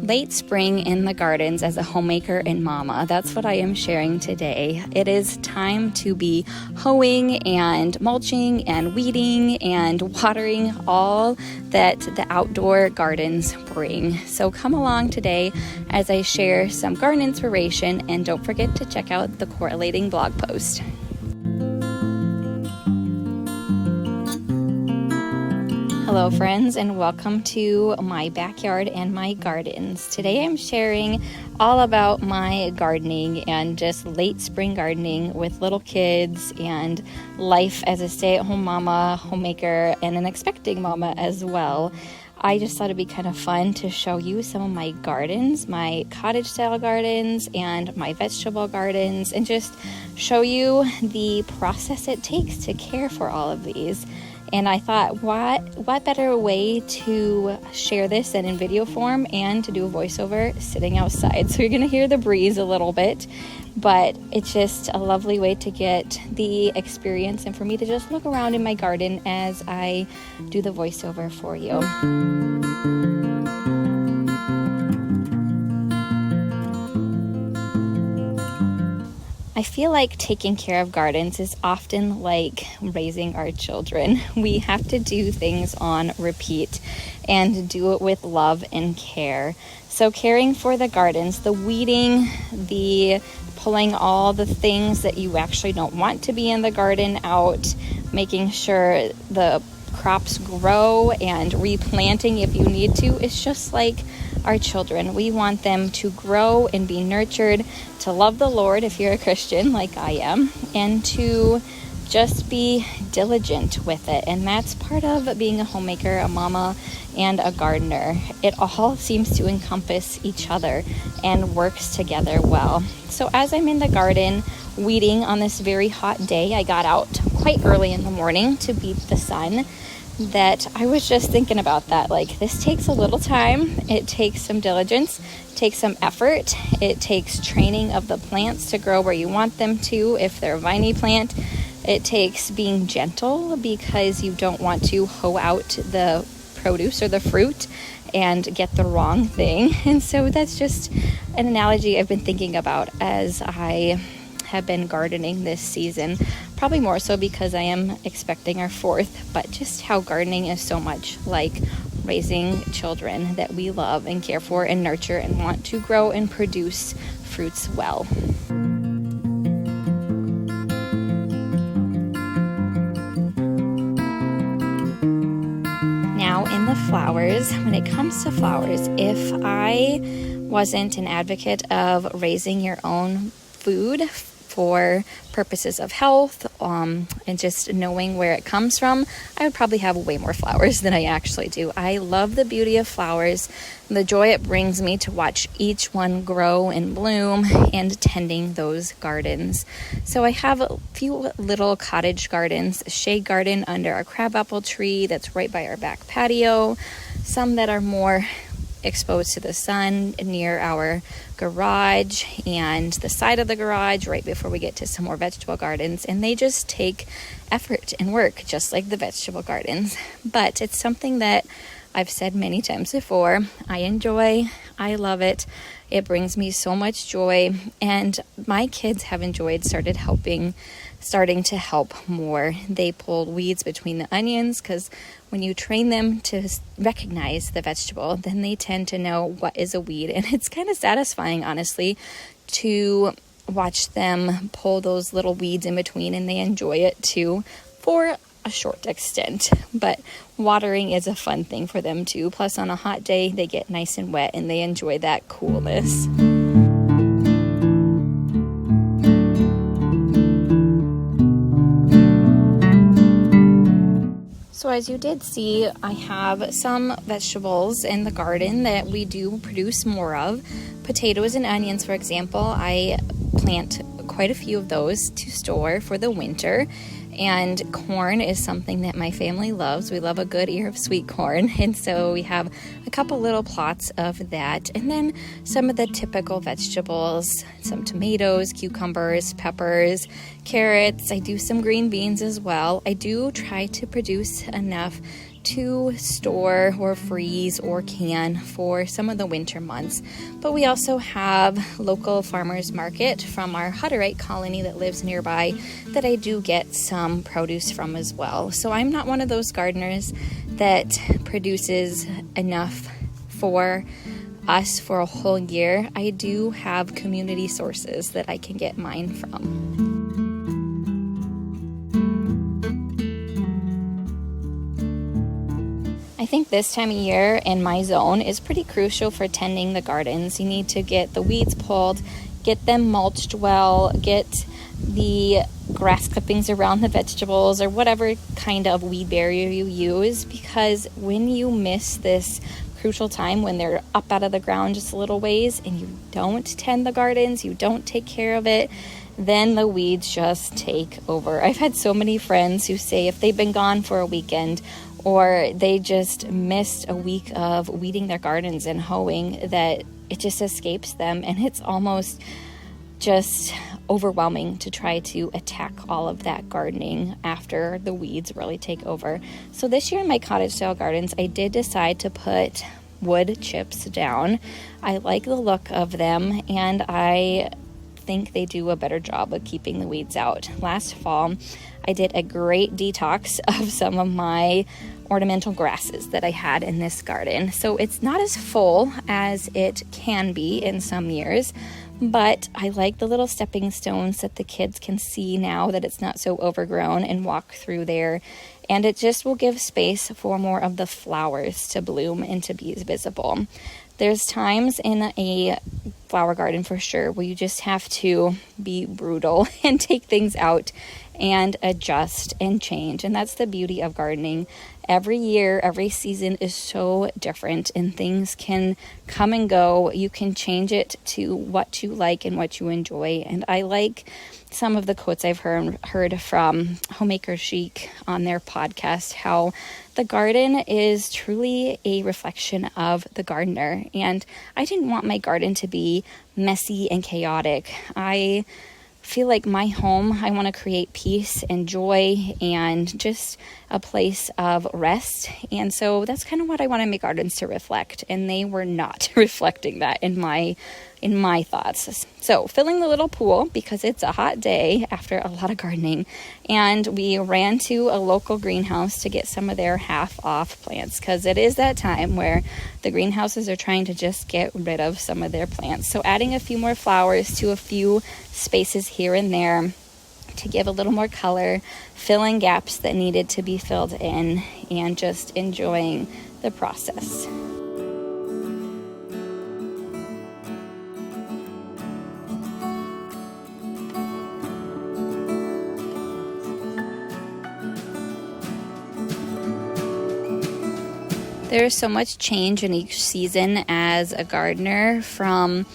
Late spring in the gardens as a homemaker and mama. That's what I am sharing today. It is time to be hoeing and mulching and weeding and watering all that the outdoor gardens bring. So come along today as I share some garden inspiration, and don't forget to check out the correlating blog post. Hello friends, and welcome to my backyard and my gardens. Today I'm sharing all about my gardening and just late spring gardening with little kids and life as a stay-at-home mama, homemaker, and an expecting mama as well. I just thought it'd be kind of fun to show you some of my gardens, my cottage style gardens and my vegetable gardens, and just show you the process it takes to care for all of these. And I thought, what better way to share this than in video form and to do a voiceover sitting outside. So you're going to hear the breeze a little bit, but it's just a lovely way to get the experience and for me to just look around in my garden as I do the voiceover for you. I feel like taking care of gardens is often like raising our children. We have to do things on repeat and do it with love and care. So caring for the gardens, the weeding, the pulling all the things that you actually don't want to be in the garden out, making sure the crops grow and replanting if you need to. It's just like our children. We want them to grow and be nurtured, to love the Lord if you're a Christian like I am, and to just be diligent with it. And that's part of being a homemaker, a mama, and a gardener. It all seems to encompass each other and works together well. So as I'm in the garden weeding on this very hot day, I got out quite early in the morning to beat the sun, that I was just thinking about that. Like, this takes a little time. It takes some diligence, takes some effort. It takes training of the plants to grow where you want them to if they're a viney plant. It takes being gentle because you don't want to hoe out the produce or the fruit and get the wrong thing. And so that's just an analogy I've been thinking about as I have been gardening this season, probably more so because I am expecting our fourth, but just how gardening is so much like raising children that we love and care for and nurture and want to grow and produce fruits well. Now in the flowers, when it comes to flowers, if I wasn't an advocate of raising your own food for purposes of health and just knowing where it comes from, I would probably have way more flowers than I actually do. I love the beauty of flowers, the joy it brings me to watch each one grow and bloom and tending those gardens. So I have a few little cottage gardens, a shade garden under a crabapple tree that's right by our back patio, some that are more exposed to the sun near our garage and the side of the garage right before we get to some more vegetable gardens, and they just take effort and work just like the vegetable gardens. But it's something that I've said many times before, I enjoy, I love it. It brings me so much joy, and my kids have enjoyed starting to help more. They pulled weeds between the onions because when you train them to recognize the vegetable, then they tend to know what is a weed. And it's kind of satisfying, honestly, to watch them pull those little weeds in between, and they enjoy it too for a short extent. But watering is a fun thing for them too. Plus, on a hot day, they get nice and wet and they enjoy that coolness. So as you did see, I have some vegetables in the garden that we do produce more of. Potatoes and onions, for example, I plant quite a few of those to store for the winter. And corn is something that my family loves. We love a good ear of sweet corn. And so we have a couple little plots of that. And then some of the typical vegetables, some tomatoes, cucumbers, peppers, carrots. I do some green beans as well. I do try to produce enough to store or freeze or can for some of the winter months. But we also have local farmers market from our Hutterite colony that lives nearby that I do get some produce from as well. So I'm not one of those gardeners that produces enough for us for a whole year. I do have community sources that I can get mine from. I think this time of year in my zone is pretty crucial for tending the gardens. You need to get the weeds pulled, get them mulched well, get the grass clippings around the vegetables or whatever kind of weed barrier you use, because when you miss this crucial time when they're up out of the ground just a little ways and you don't tend the gardens, you don't take care of it, then the weeds just take over. I've had so many friends who say if they've been gone for a weekend or they just missed a week of weeding their gardens and hoeing, that it just escapes them, and it's almost just overwhelming to try to attack all of that gardening after the weeds really take over. So this year in my cottage style gardens, I did decide to put wood chips down. I like the look of them, and I think they do a better job of keeping the weeds out. Last fall, I did a great detox of some of my ornamental grasses that I had in this garden. So it's not as full as it can be in some years, but I like the little stepping stones that the kids can see now that it's not so overgrown and walk through there. And it just will give space for more of the flowers to bloom and to be visible. There's times in a flower garden for sure where you just have to be brutal and take things out and adjust and change. And that's the beauty of gardening. Every year, every season is so different and things can come and go. You can change it to what you like and what you enjoy. And I like some of the quotes I've heard from Homemaker Chic on their podcast, how the garden is truly a reflection of the gardener. And I didn't want my garden to be messy and chaotic. I feel like my home, I want to create peace and joy and just a place of rest. And so that's kind of what I want my gardens to reflect. And they were not reflecting that in my thoughts. So filling the little pool because it's a hot day after a lot of gardening. And we ran to a local greenhouse to get some of their half off plants because it is that time where the greenhouses are trying to just get rid of some of their plants. So adding a few more flowers to a few spaces here and there to give a little more color, filling gaps that needed to be filled in, and just enjoying the process. There's so much change in each season as a gardener, from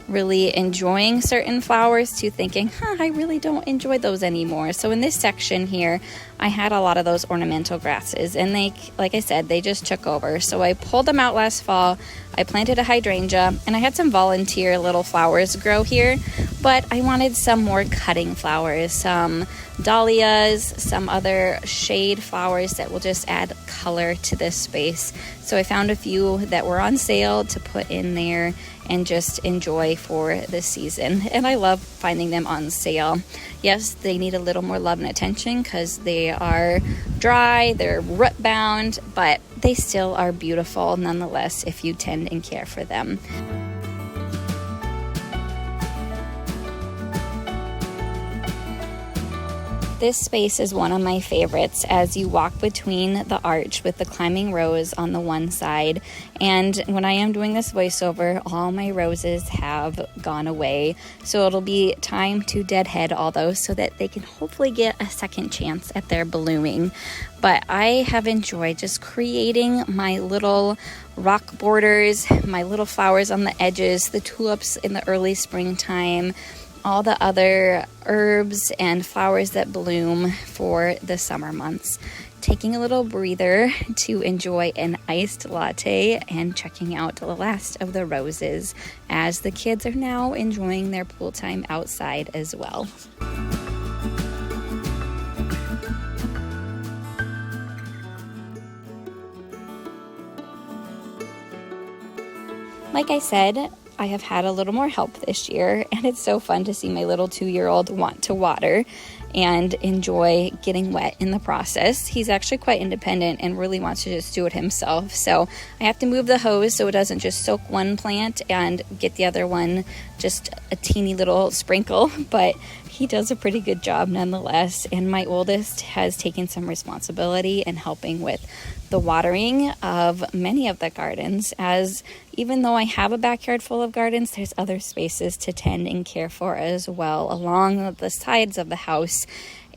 really enjoying certain flowers to thinking, I really don't enjoy those anymore. So in this section here, I had a lot of those ornamental grasses, and they, like I said, they just took over. So I pulled them out last fall. I planted a hydrangea, and I had some volunteer little flowers grow here, but I wanted some more cutting flowers, some dahlias, some other shade flowers that will just add color to this space. So I found a few that were on sale to put in there and just enjoy for the season. And I love finding them on sale. Yes, they need a little more love and attention because they are dry, they're root bound, but they still are beautiful nonetheless if you tend and care for them. This space is one of my favorites as you walk between the arch with the climbing rose on the one side. And when I am doing this voiceover, all my roses have gone away. So it'll be time to deadhead all those so that they can hopefully get a second chance at their blooming. But I have enjoyed just creating my little rock borders, my little flowers on the edges, the tulips in the early springtime, all the other herbs and flowers that bloom for the summer months. Taking a little breather to enjoy an iced latte and checking out the last of the roses as the kids are now enjoying their pool time outside as well. Like I said, I have had a little more help this year, and it's so fun to see my little 2-year-old want to water and enjoy getting wet in the process. He's actually quite independent and really wants to just do it himself. So I have to move the hose so it doesn't just soak one plant and get the other one just a teeny little sprinkle, but he does a pretty good job nonetheless. And my oldest has taken some responsibility in helping with the watering of many of the gardens, as even though I have a backyard full of gardens, there's other spaces to tend and care for as well along the sides of the house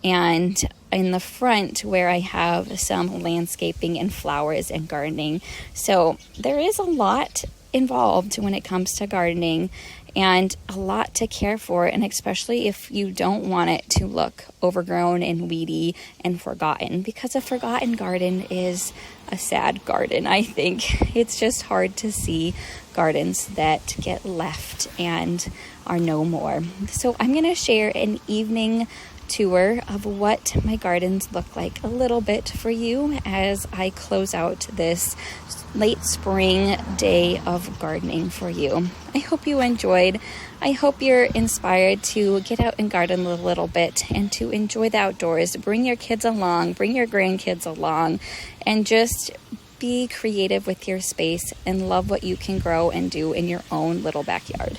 and in the front where I have some landscaping and flowers and gardening. So there is a lot involved when it comes to gardening and a lot to care for, and especially if you don't want it to look overgrown and weedy and forgotten, because a forgotten garden is a sad garden. I think it's just hard to see gardens that get left and are no more. So I'm going to share an evening tour of what my gardens look like a little bit for you as I close out this late spring day of gardening for you. I hope you enjoyed. I hope you're inspired to get out and garden a little bit and to enjoy the outdoors. Bring your kids along, bring your grandkids along, and just be creative with your space and love what you can grow and do in your own little backyard.